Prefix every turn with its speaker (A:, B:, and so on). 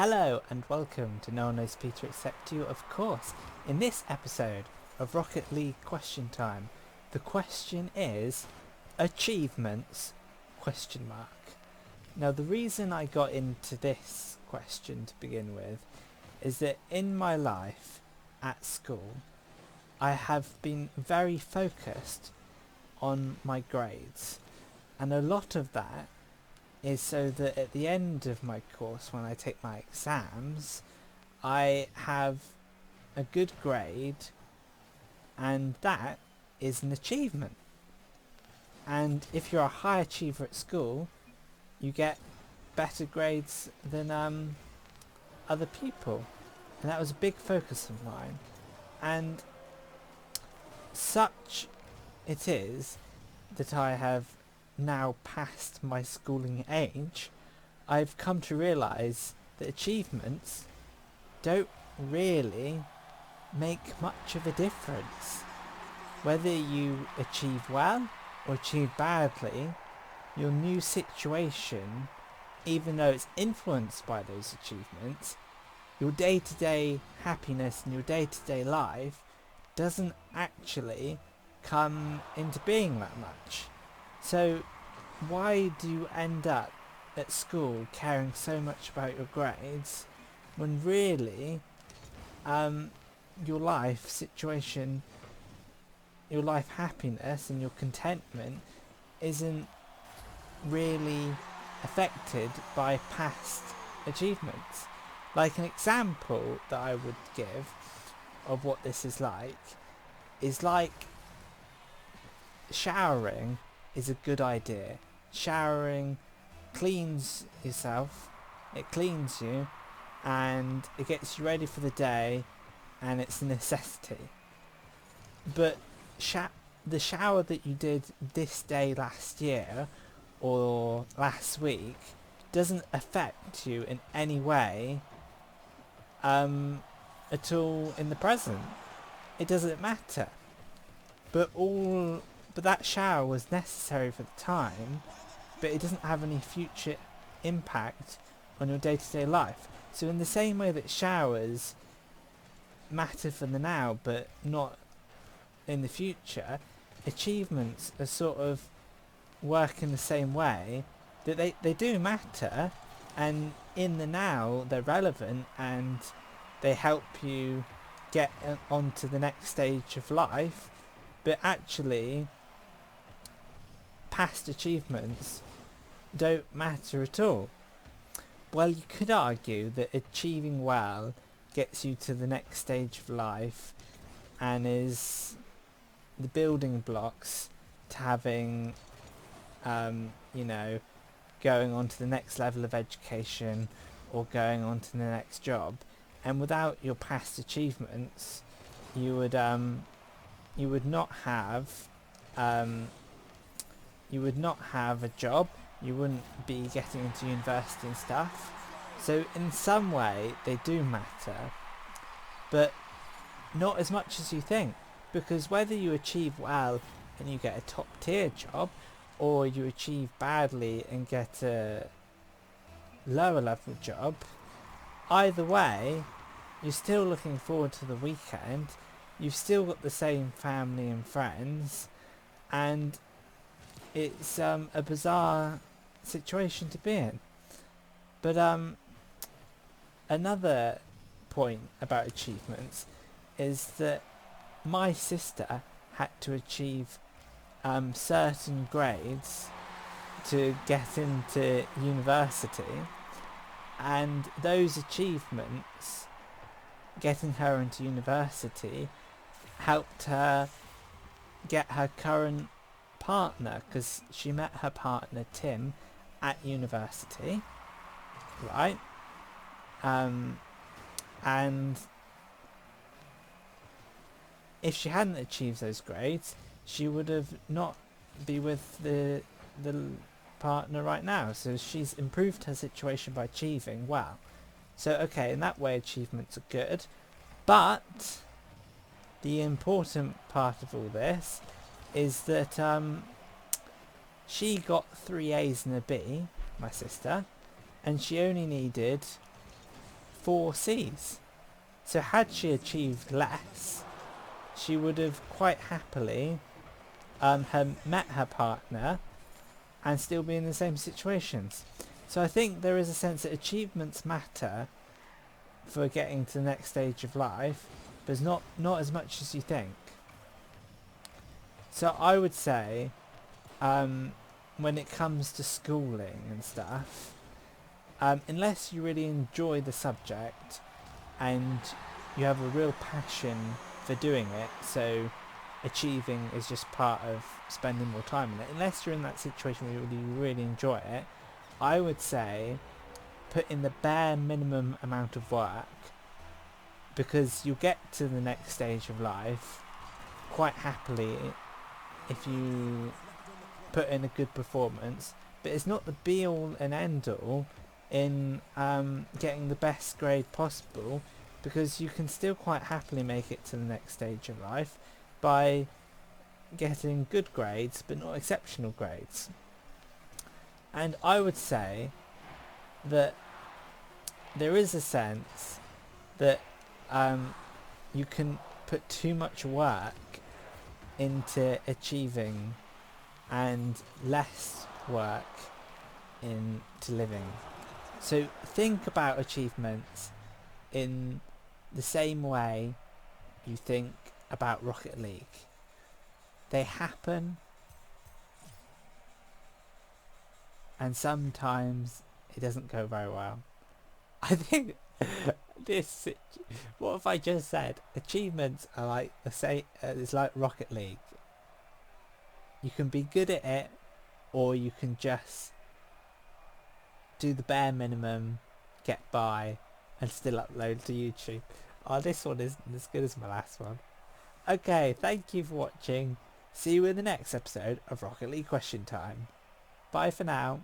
A: Hello and welcome to No One Knows Peter Except You, of course. In this episode of Rocket League Question Time, the question is achievements? Question mark. Now the reason I got into this question to begin with is that in my life at school I have been very focused on my grades, and a lot of that is so that at the end of my course, when I take my exams, I have a good grade, and that is an achievement. And if you're a high achiever at school, you get better grades than other people, and that was a big focus of mine. And such it is that I have now past my schooling age, I've come to realise that achievements don't really make much of a difference. Whether you achieve well or achieve badly, your new situation, even though it's influenced by those achievements, your day-to-day happiness and your day-to-day life doesn't actually come into being that much. So why do you end up at school caring so much about your grades when really your life situation, your life happiness and your contentment isn't really affected by past achievements? Like, an example that I would give of what this is like showering is a good idea. Showering cleans yourself, it cleans you, and it gets you ready for the day, and it's a necessity. But the shower that you did this day last year or last week doesn't affect you in any way at all in the present. It doesn't matter. But that shower was necessary for the time, but it doesn't have any future impact on your day-to-day life. So in the same way that showers matter for the now but not in the future, achievements are sort of work in the same way, that they do matter, and in the now they're relevant and they help you get onto the next stage of life, but actually past achievements don't matter at all. Well, you could argue that achieving well gets you to the next stage of life and is the building blocks to having going on to the next level of education or going on to the next job. And without your past achievements, you would not have a job, you wouldn't be getting into university and stuff. So in some way they do matter, but not as much as you think, because whether you achieve well and you get a top tier job, or you achieve badly and get a lower level job, either way you're still looking forward to the weekend, you've still got the same family and friends, and it's a bizarre situation to be in. But another point about achievements is that my sister had to achieve certain grades to get into university, and those achievements getting her into university helped her get her current partner, because she met her partner Tim at university, right? And if she hadn't achieved those grades, she would have not be with the partner right now. So she's improved her situation by achieving well. So okay, in that way achievements are good, but the important part of all this is that she got 3 A's and a B, my sister, and she only needed 4 Cs. So had she achieved less, she would have quite happily met her partner and still be in the same situations. So I think there is a sense that achievements matter for getting to the next stage of life, but it's not as much as you think. So I would say, when it comes to schooling and stuff, unless you really enjoy the subject and you have a real passion for doing it, so achieving is just part of spending more time in it, unless you're in that situation where you really enjoy it, I would say put in the bare minimum amount of work, because you'll get to the next stage of life quite happily if you put in a good performance, but it's not the be all and end all in getting the best grade possible, because you can still quite happily make it to the next stage of life by getting good grades but not exceptional grades. And I would say that there is a sense that you can put too much work into achieving and less work into living. So think about achievements in the same way you think about Rocket League. They happen, and sometimes it doesn't go very well. I think what have I just said? Achievements are like it's like Rocket League. You can be good at it, or you can just do the bare minimum, get by, and still upload to YouTube. Oh, this one isn't as good as my last one. Okay, thank you for watching. See you in the next episode of Rocket League Question Time. Bye for now.